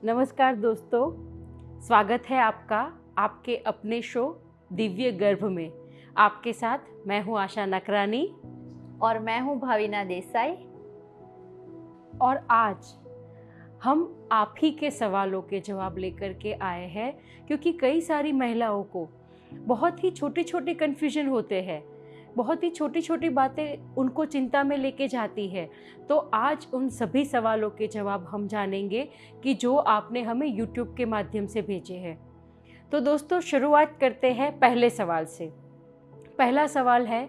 नमस्कार दोस्तों, स्वागत है आपका आपके अपने शो दिव्य गर्भ में। आपके साथ मैं हूं आशा नकरानी और मैं हूं भाविना देसाई। और आज हम आप ही के सवालों के जवाब लेकर के आए हैं, क्योंकि कई सारी महिलाओं को बहुत ही छोटे छोटे कन्फ्यूजन होते हैं, बहुत ही छोटी छोटी बातें उनको चिंता में लेके जाती है। तो आज उन सभी सवालों के जवाब हम जानेंगे कि जो आपने हमें YouTube के माध्यम से भेजे हैं। तो दोस्तों, शुरुआत करते हैं पहले सवाल से। पहला सवाल है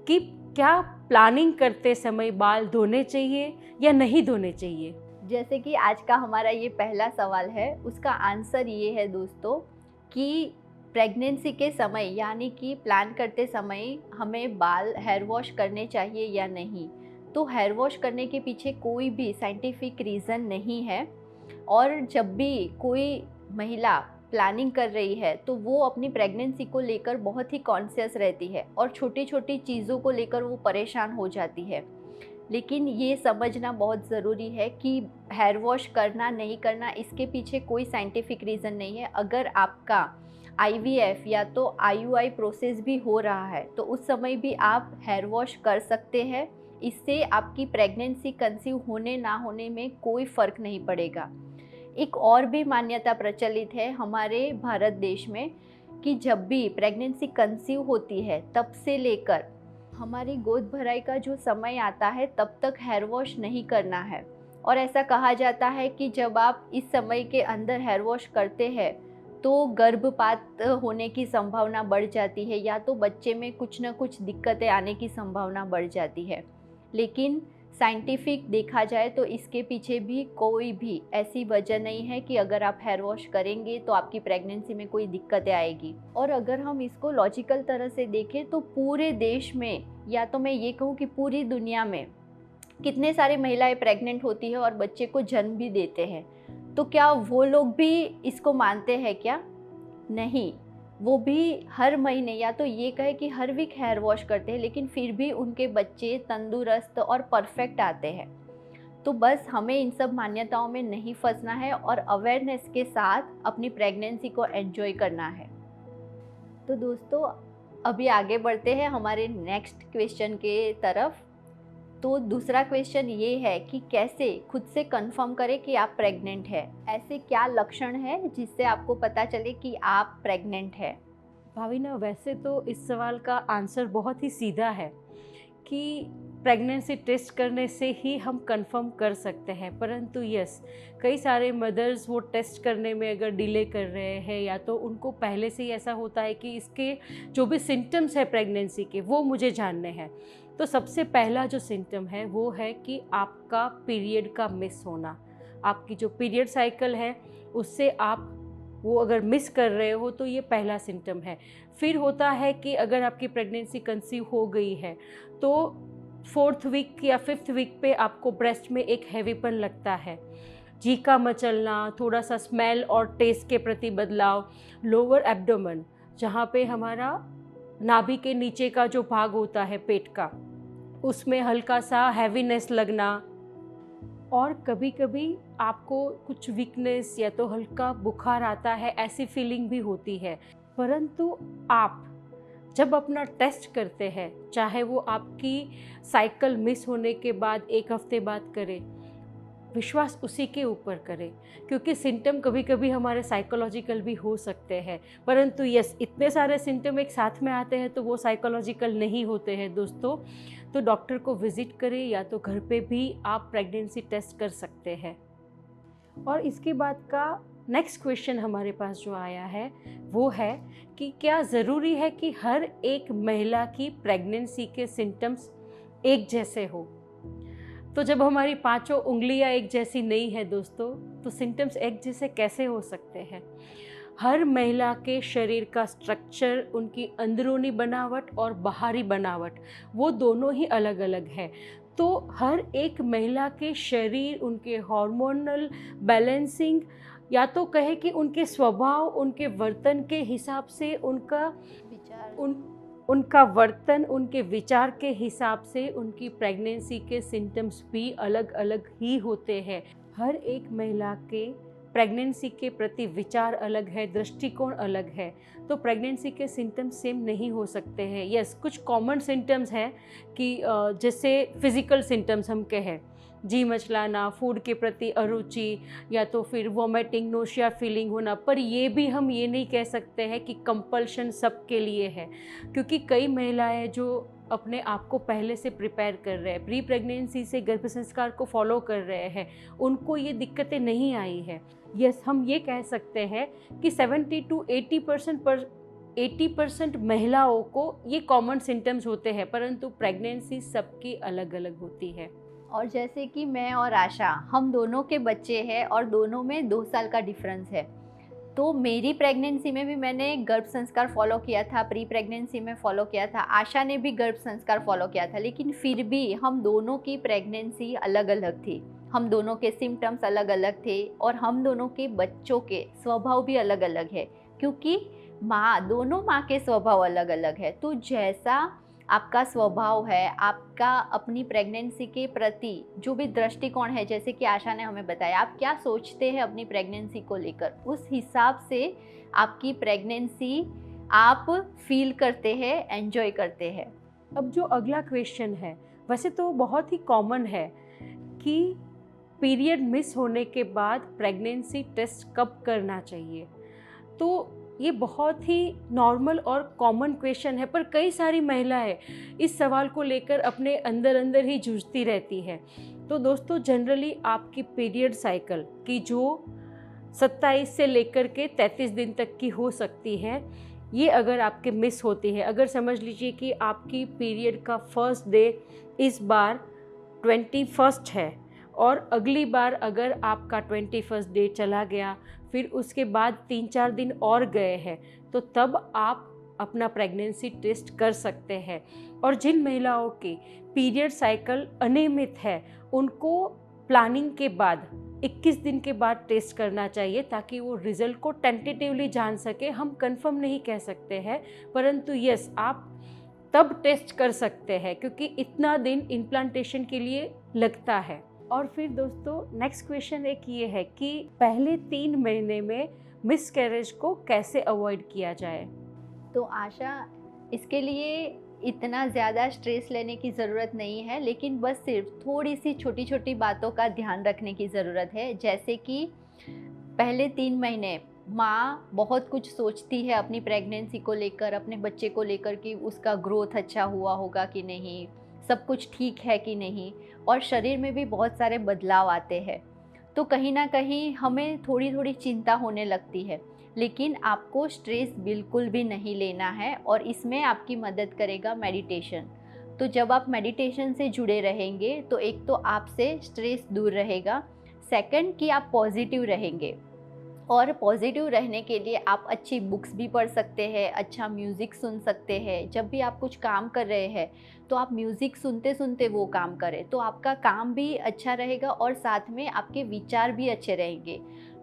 कि क्या प्लानिंग करते समय बाल धोने चाहिए या नहीं धोने चाहिए? जैसे कि आज का हमारा ये पहला सवाल है, उसका आंसर ये है दोस्तों कि प्रेगनेंसी के समय यानी कि प्लान करते समय हमें बाल हेयर वॉश करने चाहिए या नहीं। तो हेयर वॉश करने के पीछे कोई भी साइंटिफिक रीज़न नहीं है। और जब भी कोई महिला प्लानिंग कर रही है तो वो अपनी प्रेगनेंसी को लेकर बहुत ही कॉन्शियस रहती है और छोटी छोटी चीज़ों को लेकर वो परेशान हो जाती है। लेकिन ये समझना बहुत ज़रूरी है कि हेयर वॉश करना नहीं करना, इसके पीछे कोई साइंटिफिक रीज़न नहीं है। अगर आपका IVF या तो IUI प्रोसेस भी हो रहा है तो उस समय भी आप हेयर वॉश कर सकते हैं। इससे आपकी प्रेगनेंसी कंसीव होने ना होने में कोई फ़र्क नहीं पड़ेगा। एक और भी मान्यता प्रचलित है हमारे भारत देश में कि जब भी प्रेगनेंसी कंसीव होती है तब से लेकर हमारी गोद भराई का जो समय आता है तब तक हेयर वॉश नहीं करना है। और ऐसा कहा जाता है कि जब आप इस समय के अंदर हेयर वॉश करते हैं तो गर्भपात होने की संभावना बढ़ जाती है या तो बच्चे में कुछ ना कुछ दिक्कतें आने की संभावना बढ़ जाती है। लेकिन साइंटिफिक देखा जाए तो इसके पीछे भी कोई भी ऐसी वजह नहीं है कि अगर आप हेयर वॉश करेंगे तो आपकी प्रेगनेंसी में कोई दिक्कतें आएगी। और अगर हम इसको लॉजिकल तरह से देखें तो पूरे देश में या तो मैं ये कहूँ कि पूरी दुनिया में कितने सारी महिलाएं प्रेग्नेंट होती है और बच्चे को जन्म भी देते हैं। तो क्या वो लोग भी इसको मानते हैं क्या? नहीं, वो भी हर महीने या तो ये कहे कि हर वीक हेयर वॉश करते हैं, लेकिन फिर भी उनके बच्चे तंदुरुस्त और परफेक्ट आते हैं। तो बस हमें इन सब मान्यताओं में नहीं फंसना है और अवेयरनेस के साथ अपनी प्रेगनेंसी को एंजॉय करना है। तो दोस्तों, अभी आगे बढ़ते हैं हमारे नेक्स्ट क्वेश्चन के तरफ। तो दूसरा क्वेश्चन ये है कि कैसे खुद से कंफर्म करें कि आप प्रेग्नेंट हैं। ऐसे क्या लक्षण है जिससे आपको पता चले कि आप प्रेग्नेंट हैं? भाविना, वैसे तो इस सवाल का आंसर बहुत ही सीधा है कि प्रेगनेंसी टेस्ट करने से ही हम कंफर्म कर सकते हैं। परंतु यस, कई सारे मदर्स वो टेस्ट करने में अगर डिले कर रहे हैं या तो उनको पहले से ही ऐसा होता है कि इसके जो भी सिम्टम्स है प्रेगनेंसी के वो मुझे जानने हैं। तो सबसे पहला जो सिम्टम है वो है कि आपका पीरियड का मिस होना। आपकी जो पीरियड साइकिल है उससे आप वो अगर मिस कर रहे हो तो ये पहला सिम्टम है। फिर होता है कि अगर आपकी प्रेगनेंसी कंसीव हो गई है तो 4th वीक या 5th वीक पे आपको ब्रेस्ट में एक हैवीपन लगता है, चीका मचलना, थोड़ा सा स्मेल और टेस्ट के प्रति बदलाव, लोअर एब्डोमेन जहाँ पे हमारा नाभि के नीचे का जो भाग होता है पेट का, उसमें हल्का सा हैवीनेस लगना, और कभी कभी आपको कुछ वीकनेस या तो हल्का बुखार आता है, ऐसी फीलिंग भी होती है। परंतु आप जब अपना टेस्ट करते हैं, चाहे वो आपकी साइकिल मिस होने के बाद 1 हफ्ते बाद करें, विश्वास उसी के ऊपर करें, क्योंकि सिम्टम कभी कभी हमारे साइकोलॉजिकल भी हो सकते हैं। परंतु यस, इतने सारे सिम्टम एक साथ में आते हैं तो वो साइकोलॉजिकल नहीं होते हैं दोस्तों। तो डॉक्टर को विजिट करें या तो घर पे भी आप प्रेगनेंसी टेस्ट कर सकते हैं। और इसके बाद का नेक्स्ट क्वेश्चन हमारे पास जो आया है वो है कि क्या ज़रूरी है कि हर एक महिला की प्रेगनेंसी के सिम्टम्स एक जैसे हो? तो जब हमारी 5 उंगलियां एक जैसी नहीं है दोस्तों, तो सिम्टम्स एक जैसे कैसे हो सकते हैं? हर महिला के शरीर का स्ट्रक्चर, उनकी अंदरूनी बनावट और बाहरी बनावट, वो दोनों ही अलग अलग है। तो हर एक महिला के शरीर, उनके हार्मोनल बैलेंसिंग, या तो कहे कि उनके स्वभाव, उनके वर्तन के हिसाब से उनका वर्तन, उनके विचार के हिसाब से उनकी प्रेगनेंसी के सिम्टम्स भी अलग अलग ही होते हैं। हर एक महिला के प्रेगनेंसी के प्रति विचार अलग है, दृष्टिकोण अलग है, तो प्रेगनेंसी के सिम्टम्स सेम नहीं हो सकते हैं। यस, कुछ कॉमन सिम्टम्स हैं कि जैसे फिज़िकल सिम्टम्स हम कहें, जी मचलाना, फूड के प्रति अरुचि, या तो फिर वॉमिटिंग, नोशिया फीलिंग होना, पर ये भी हम ये नहीं कह सकते हैं कि कंपल्शन सबके लिए है, क्योंकि कई महिलाएं जो अपने आप को पहले से प्रिपेयर कर रहे हैं, प्री प्रेगनेंसी से गर्भ संस्कार को फॉलो कर रहे हैं, उनको ये दिक्कतें नहीं आई है। यस, हम ये कह सकते हैं कि 70 to 80% महिलाओं को ये कॉमन सिम्टम्स होते हैं, परंतु प्रेगनेंसी सबकी अलग अलग होती है। और जैसे कि मैं और आशा, हम दोनों के बच्चे हैं और दोनों में 2 साल का डिफरेंस है। तो मेरी प्रेगनेंसी में भी मैंने गर्भ संस्कार फॉलो किया था, प्री प्रेगनेंसी में फॉलो किया था, आशा ने भी गर्भ संस्कार फॉलो किया था, लेकिन फिर भी हम दोनों की प्रेगनेंसी अलग अलग थी, हम दोनों के सिम्टम्स अलग अलग थे और हम दोनों के बच्चों के स्वभाव भी अलग अलग है, क्योंकि दोनों माँ के स्वभाव अलग अलग है। तो जैसा आपका स्वभाव है, आपका अपनी प्रेगनेंसी के प्रति जो भी दृष्टिकोण है, जैसे कि आशा ने हमें बताया, आप क्या सोचते हैं अपनी प्रेगनेंसी को लेकर, उस हिसाब से आपकी प्रेगनेंसी आप फील करते हैं, एंजॉय करते हैं। अब जो अगला क्वेश्चन है, वैसे तो बहुत ही कॉमन है कि पीरियड मिस होने के बाद प्रेगनेंसी टेस्ट कब करना चाहिए, तो ये बहुत ही नॉर्मल और कॉमन क्वेश्चन है, पर कई सारी महिलाएं इस सवाल को लेकर अपने अंदर अंदर ही जूझती रहती है। तो दोस्तों, जनरली आपकी पीरियड साइकिल की जो 27 से लेकर के 33 दिन तक की हो सकती है, ये अगर आपके मिस होती है, अगर समझ लीजिए कि आपकी पीरियड का फर्स्ट डे इस बार 21 है और अगली बार अगर आपका 21 डे चला गया, फिर उसके बाद 3-4 दिन और गए हैं, तो तब आप अपना प्रेगनेंसी टेस्ट कर सकते हैं। और जिन महिलाओं की पीरियड साइकिल अनियमित है, उनको प्लानिंग के बाद 21 दिन के बाद टेस्ट करना चाहिए, ताकि वो रिजल्ट को टेंटेटिवली जान सके। हम कंफर्म नहीं कह सकते हैं, परंतु यस, आप तब टेस्ट कर सकते हैं, क्योंकि इतना दिन इम्प्लांटेशन के लिए लगता है। और फिर दोस्तों, नेक्स्ट क्वेश्चन एक ये है कि पहले 3 महीने में मिसकैरेज को कैसे अवॉइड किया जाए। तो आशा, इसके लिए इतना ज़्यादा स्ट्रेस लेने की ज़रूरत नहीं है, लेकिन बस सिर्फ थोड़ी सी छोटी छोटी बातों का ध्यान रखने की ज़रूरत है। जैसे कि पहले 3 महीने माँ बहुत कुछ सोचती है अपनी प्रेगनेंसी को लेकर, अपने बच्चे को लेकर, कि उसका ग्रोथ अच्छा हुआ होगा कि नहीं, सब कुछ ठीक है कि नहीं, और शरीर में भी बहुत सारे बदलाव आते हैं। तो कहीं ना कहीं हमें थोड़ी थोड़ी चिंता होने लगती है, लेकिन आपको स्ट्रेस बिल्कुल भी नहीं लेना है, और इसमें आपकी मदद करेगा मेडिटेशन। तो जब आप मेडिटेशन से जुड़े रहेंगे तो एक तो आपसे स्ट्रेस दूर रहेगा, सेकंड कि आप पॉजिटिव रहेंगे, और पॉजिटिव रहने के लिए आप अच्छी बुक्स भी पढ़ सकते हैं, अच्छा म्यूज़िक सुन सकते हैं। जब भी आप कुछ काम कर रहे हैं तो आप म्यूज़िक सुनते सुनते वो काम करें, तो आपका काम भी अच्छा रहेगा और साथ में आपके विचार भी अच्छे रहेंगे।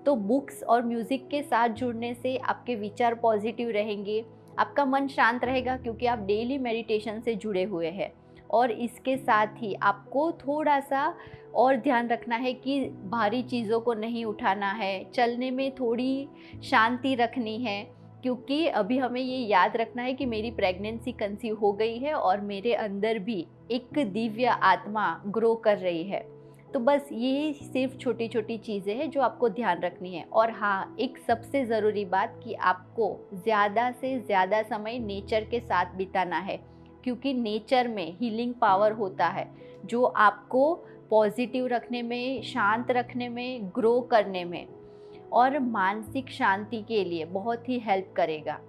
तो बुक्स और म्यूज़िक के साथ जुड़ने से आपके विचार पॉजिटिव रहेंगे, आपका मन शांत रहेगा, क्योंकि आप डेली मेडिटेशन से जुड़े हुए हैं। और इसके साथ ही आपको थोड़ा सा और ध्यान रखना है कि भारी चीज़ों को नहीं उठाना है, चलने में थोड़ी शांति रखनी है, क्योंकि अभी हमें ये याद रखना है कि मेरी प्रेगनेंसी कंसीव हो गई है और मेरे अंदर भी एक दिव्य आत्मा ग्रो कर रही है। तो बस ये सिर्फ छोटी छोटी चीज़ें हैं जो आपको ध्यान रखनी है। और हाँ, एक सबसे ज़रूरी बात कि आपको ज़्यादा से ज़्यादा समय नेचर के साथ बिताना है, क्योंकि नेचर में हीलिंग पावर होता है जो आपको पॉजिटिव रखने में, शांत रखने में, ग्रो करने में और मानसिक शांति के लिए बहुत ही हेल्प करेगा।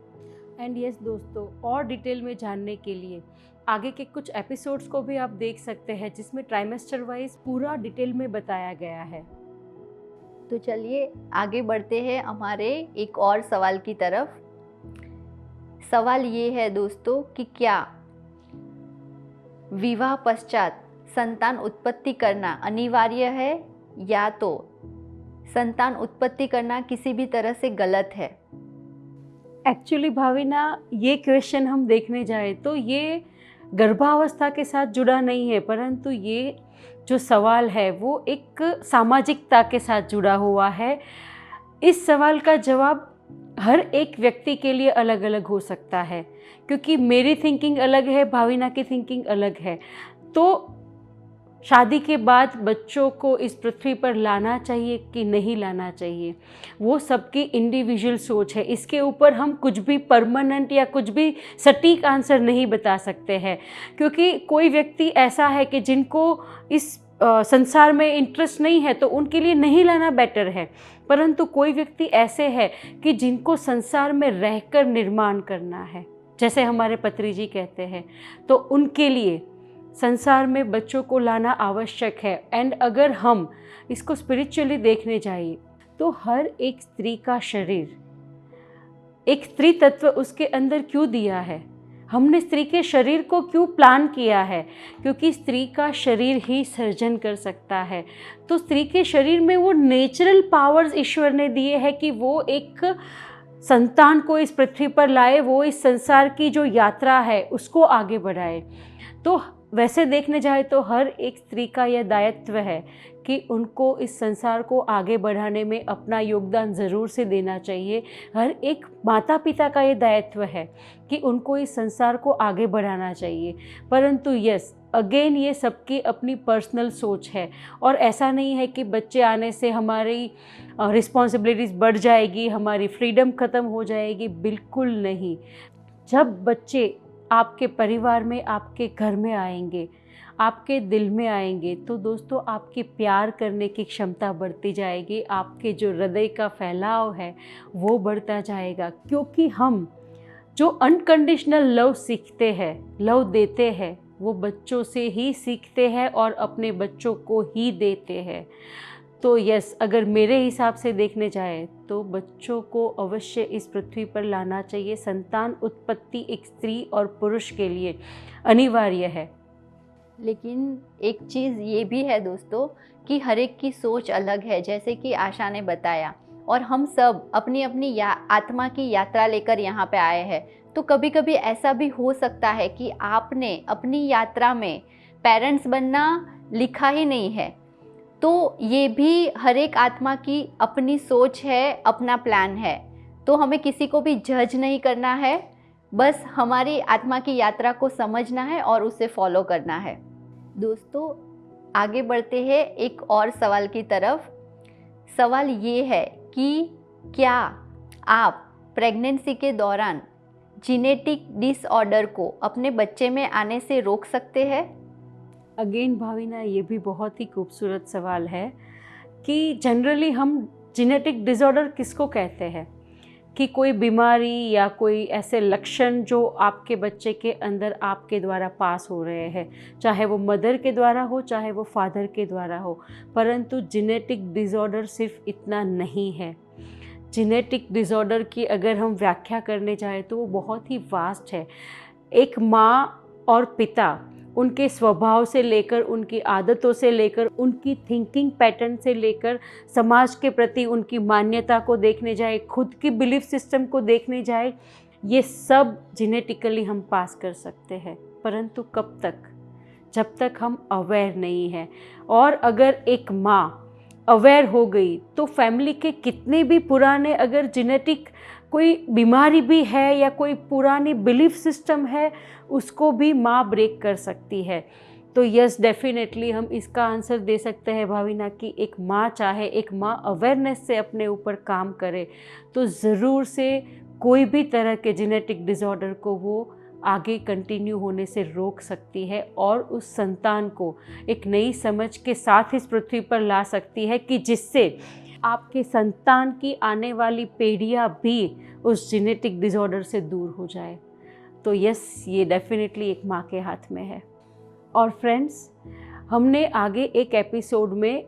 एंड यस दोस्तों, और डिटेल में जानने के लिए आगे के कुछ एपिसोड्स को भी आप देख सकते हैं, जिसमें ट्राइमेस्टर वाइज पूरा डिटेल में बताया गया है। तो चलिए आगे बढ़ते हैं हमारे एक और सवाल की तरफ। सवाल ये है दोस्तों कि क्या विवाह पश्चात संतान उत्पत्ति करना अनिवार्य है, या तो संतान उत्पत्ति करना किसी भी तरह से गलत है। एक्चुअली भाविना, ये क्वेश्चन हम देखने जाए तो ये गर्भावस्था के साथ जुड़ा नहीं है, परंतु ये जो सवाल है वो एक सामाजिकता के साथ जुड़ा हुआ है। इस सवाल का जवाब हर एक व्यक्ति के लिए अलग अलग हो सकता है, क्योंकि मेरी थिंकिंग अलग है, भाविना की थिंकिंग अलग है। तो शादी के बाद बच्चों को इस पृथ्वी पर लाना चाहिए कि नहीं लाना चाहिए, वो सबकी इंडिविजुअल सोच है। इसके ऊपर हम कुछ भी परमानेंट या कुछ भी सटीक आंसर नहीं बता सकते हैं, क्योंकि कोई व्यक्ति ऐसा है कि जिनको इस संसार में इंटरेस्ट नहीं है, तो उनके लिए नहीं लाना बेटर है। परंतु कोई व्यक्ति ऐसे है कि जिनको संसार में रहकर निर्माण करना है, जैसे हमारे पत्री जी कहते हैं, तो उनके लिए संसार में बच्चों को लाना आवश्यक है। एंड अगर हम इसको स्पिरिचुअली देखने जाइए तो हर एक स्त्री का शरीर, एक स्त्री तत्व उसके अंदर क्यों दिया है, हमने स्त्री के शरीर को क्यों प्लान किया है, क्योंकि स्त्री का शरीर ही सर्जन कर सकता है। तो स्त्री के शरीर में वो नेचुरल पावर्स ईश्वर ने दिए हैं कि वो एक संतान को इस पृथ्वी पर लाए, वो इस संसार की जो यात्रा है उसको आगे बढ़ाए। तो वैसे देखने जाए तो हर एक स्त्री का यह दायित्व है कि उनको इस संसार को आगे बढ़ाने में अपना योगदान ज़रूर से देना चाहिए। हर एक माता पिता का ये दायित्व है कि उनको इस संसार को आगे बढ़ाना चाहिए। परंतु यस, अगेन ये सबकी अपनी पर्सनल सोच है, और ऐसा नहीं है कि बच्चे आने से हमारी रिस्पॉन्सिबिलिटीज़ बढ़ जाएगी, हमारी फ्रीडम ख़त्म हो जाएगी, बिल्कुल नहीं। जब बच्चे आपके परिवार में, आपके घर में आएंगे, आपके दिल में आएंगे, तो दोस्तों आपकी प्यार करने की क्षमता बढ़ती जाएगी, आपके जो हृदय का फैलाव है वो बढ़ता जाएगा। क्योंकि हम जो अनकंडीशनल लव सीखते हैं, लव देते हैं, वो बच्चों से ही सीखते हैं और अपने बच्चों को ही देते हैं। तो यस, अगर मेरे हिसाब से देखने जाए तो बच्चों को अवश्य इस पृथ्वी पर लाना चाहिए। संतान उत्पत्ति एक स्त्री और पुरुष के लिए अनिवार्य है। लेकिन एक चीज़ ये भी है दोस्तों कि हर एक की सोच अलग है, जैसे कि आशा ने बताया, और हम सब अपनी अपनी आत्मा की यात्रा लेकर यहाँ पे आए हैं। तो कभी कभी ऐसा भी हो सकता है कि आपने अपनी यात्रा में पेरेंट्स बनना लिखा ही नहीं है। तो ये भी हर एक आत्मा की अपनी सोच है, अपना प्लान है। तो हमें किसी को भी जज नहीं करना है, बस हमारी आत्मा की यात्रा को समझना है और उसे फॉलो करना है। दोस्तों आगे बढ़ते हैं एक और सवाल की तरफ। सवाल ये है कि क्या आप प्रेगनेंसी के दौरान जेनेटिक डिसऑर्डर को अपने बच्चे में आने से रोक सकते हैं? अगेन भाविना, ये भी बहुत ही खूबसूरत सवाल है कि जनरली हम जेनेटिक डिसऑर्डर किसको कहते हैं, कि कोई बीमारी या कोई ऐसे लक्षण जो आपके बच्चे के अंदर आपके द्वारा पास हो रहे हैं, चाहे वो मदर के द्वारा हो, चाहे वो फादर के द्वारा हो। परंतु जेनेटिक डिसऑर्डर सिर्फ इतना नहीं है। जेनेटिक डिसऑर्डर की अगर हम व्याख्या करने जाएं तो वो बहुत ही वास्ट है। एक माँ और पिता, उनके स्वभाव से लेकर, उनकी आदतों से लेकर, उनकी थिंकिंग पैटर्न से लेकर, समाज के प्रति उनकी मान्यता को देखने जाए, खुद की बिलीफ सिस्टम को देखने जाए, ये सब जेनेटिकली हम पास कर सकते हैं। परंतु कब तक? जब तक हम अवेयर नहीं हैं। और अगर एक माँ अवेयर हो गई तो फैमिली के कितने भी पुराने अगर जेनेटिक कोई बीमारी भी है या कोई पुरानी बिलीफ सिस्टम है, उसको भी माँ ब्रेक कर सकती है। तो यस, डेफिनेटली हम इसका आंसर दे सकते हैं भाविना कि एक माँ चाहे, एक माँ अवेयरनेस से अपने ऊपर काम करे तो ज़रूर से कोई भी तरह के जेनेटिक डिसऑर्डर को वो आगे कंटिन्यू होने से रोक सकती है और उस संतान को एक नई समझ के साथ इस पृथ्वी पर ला सकती है कि जिससे आपके संतान की आने वाली पीढ़ियाँ भी उस जेनेटिक डिसऑर्डर से दूर हो जाए। तो यस, ये डेफिनेटली एक माँ के हाथ में है। और फ्रेंड्स, हमने आगे एक एपिसोड में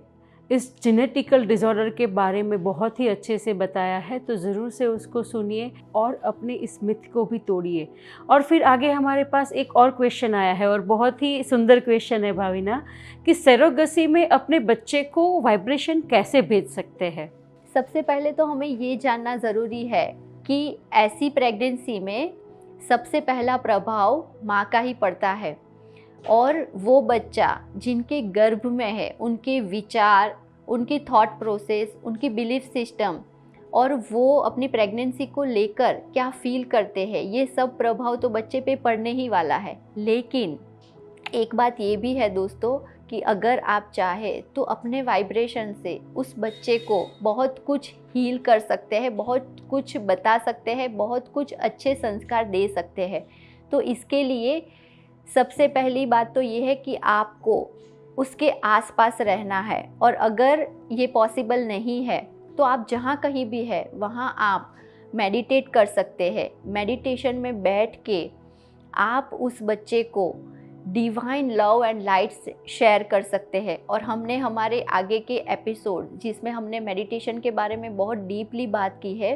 इस जेनेटिकल डिसऑर्डर के बारे में बहुत ही अच्छे से बताया है, तो ज़रूर से उसको सुनिए और अपने इस मिथ को भी तोड़िए। और फिर आगे हमारे पास एक और क्वेश्चन आया है और बहुत ही सुंदर क्वेश्चन है भाविना, कि सरोगेसी में अपने बच्चे को वाइब्रेशन कैसे भेज सकते हैं? सबसे पहले तो हमें ये जानना ज़रूरी है कि ऐसी प्रेगनेंसी में सबसे पहला प्रभाव माँ का ही पड़ता है, और वो बच्चा जिनके गर्भ में है, उनके विचार, उनकी थॉट प्रोसेस, उनकी बिलीफ सिस्टम, और वो अपनी प्रेगनेंसी को लेकर क्या फील करते हैं, ये सब प्रभाव तो बच्चे पे पड़ने ही वाला है। लेकिन एक बात ये भी है दोस्तों कि अगर आप चाहे तो अपने वाइब्रेशन से उस बच्चे को बहुत कुछ हील कर सकते हैं, बहुत कुछ बता सकते हैं, बहुत कुछ अच्छे संस्कार दे सकते हैं। तो इसके लिए सबसे पहली बात तो ये है कि आपको उसके आसपास रहना है, और अगर ये पॉसिबल नहीं है तो आप जहाँ कहीं भी है वहाँ आप मेडिटेट कर सकते हैं। मेडिटेशन में बैठ के आप उस बच्चे को divine love and light share कर सकते हैं। और हमने हमारे आगे के एपिसोड जिसमें हमने मेडिटेशन के बारे में बहुत डीपली बात की है,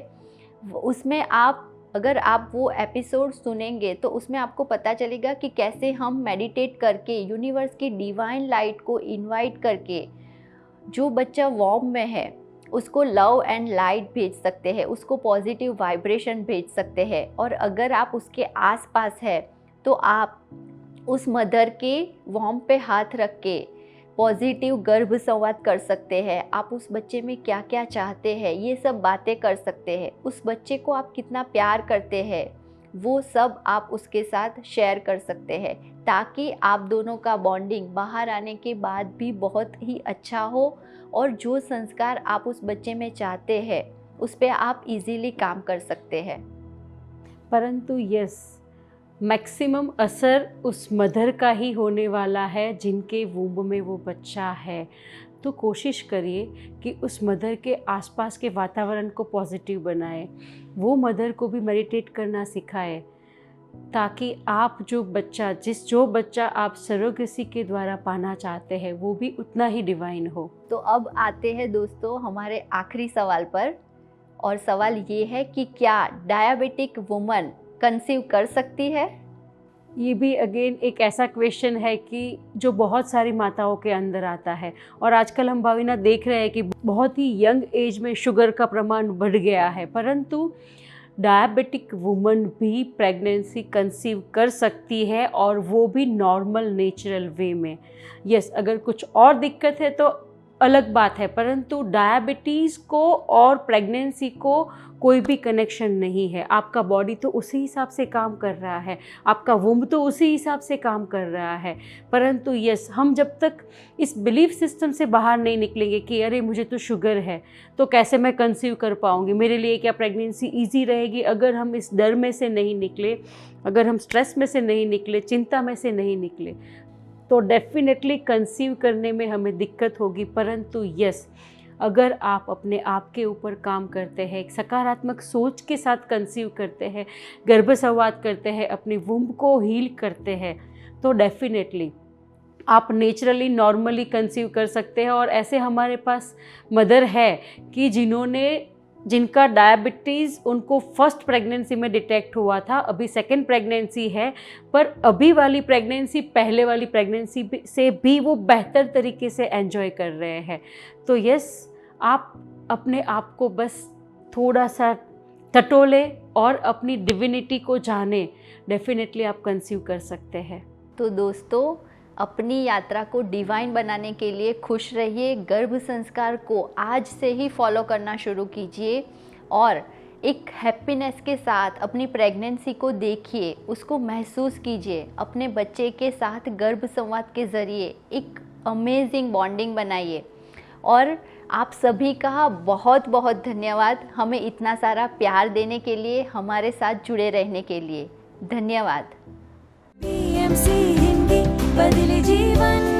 उसमें अगर आप वो एपिसोड सुनेंगे तो उसमें आपको पता चलेगा कि कैसे हम मेडिटेट करके यूनिवर्स की डिवाइन लाइट को इनवाइट करके जो बच्चा वॉर्म में है उसको लव एंड लाइट भेज सकते हैं, उसको पॉजिटिव वाइब्रेशन भेज सकते हैं। और अगर आप उसके आसपास है तो आप उस मदर के वॉर्म पे हाथ रख के पॉजिटिव गर्भ संवाद कर सकते हैं। आप उस बच्चे में क्या क्या चाहते हैं ये सब बातें कर सकते हैं। उस बच्चे को आप कितना प्यार करते हैं वो सब आप उसके साथ शेयर कर सकते हैं, ताकि आप दोनों का बॉन्डिंग बाहर आने के बाद भी बहुत ही अच्छा हो, और जो संस्कार आप उस बच्चे में चाहते हैं उस पर आप इजीली काम कर सकते हैं। परंतु यस, मैक्सिमम असर उस मदर का ही होने वाला है जिनके वूम्ब में वो बच्चा है। तो कोशिश करिए कि उस मदर के आसपास के वातावरण को पॉजिटिव बनाएं, वो मदर को भी मेडिटेट करना सिखाएं, ताकि आप जो बच्चा आप सरोगेसी के द्वारा पाना चाहते हैं वो भी उतना ही डिवाइन हो। तो अब आते हैं दोस्तों हमारे आखिरी सवाल पर, और सवाल ये है कि क्या डायबिटिक वुमन कंसीव कर सकती है? ये भी अगेन एक ऐसा क्वेश्चन है कि जो बहुत सारी माताओं के अंदर आता है, और आजकल हम भाविना देख रहे हैं कि बहुत ही यंग एज में शुगर का प्रमाण बढ़ गया है। परंतु डायबिटिक वुमन भी प्रेगनेंसी कंसीव कर सकती है, और वो भी नॉर्मल नेचुरल वे में। यस, अगर कुछ और दिक्कत है तो अलग बात है, परंतु डायबिटीज़ को और प्रेगनेंसी को कोई भी कनेक्शन नहीं है। आपका बॉडी तो उसी हिसाब से काम कर रहा है, आपका वुम्ब तो उसी हिसाब से काम कर रहा है। परंतु यस, हम जब तक इस बिलीफ सिस्टम से बाहर नहीं निकलेंगे कि अरे मुझे तो शुगर है तो कैसे मैं कंसीव कर पाऊँगी, मेरे लिए क्या प्रेगनेंसी ईजी रहेगी, अगर हम इस डर में से नहीं निकले, अगर हम स्ट्रेस में से नहीं निकले, चिंता में से नहीं निकले, तो डेफिनेटली कंसीव करने में हमें दिक्कत होगी। परंतु यस, अगर आप अपने आप के ऊपर काम करते हैं, एक सकारात्मक सोच के साथ कंसीव करते हैं, गर्भ संवाद करते हैं, अपनी वुम्ब को हील करते हैं, तो डेफिनेटली आप नेचुरली नॉर्मली कंसीव कर सकते हैं। और ऐसे हमारे पास मदर है कि जिनका डायबिटीज़ उनको फर्स्ट प्रेगनेंसी में डिटेक्ट हुआ था, अभी सेकंड प्रेगनेंसी है, पर अभी वाली प्रेगनेंसी पहले वाली प्रेगनेंसी से भी वो बेहतर तरीके से एंजॉय कर रहे हैं। तो यस, आप अपने आप को बस थोड़ा सा टटोले और अपनी डिविनिटी को जाने, डेफिनेटली आप कंसीव कर सकते हैं। तो दोस्तों, अपनी यात्रा को डिवाइन बनाने के लिए खुश रहिए, गर्भ संस्कार को आज से ही फॉलो करना शुरू कीजिए, और एक हैप्पीनेस के साथ अपनी प्रेगनेंसी को देखिए, उसको महसूस कीजिए, अपने बच्चे के साथ गर्भ संवाद के ज़रिए एक अमेजिंग बॉन्डिंग बनाइए। और आप सभी का बहुत बहुत धन्यवाद हमें इतना सारा प्यार देने के लिए, हमारे साथ जुड़े रहने के लिए। धन्यवाद। PMC हिंदी बदले जीवन।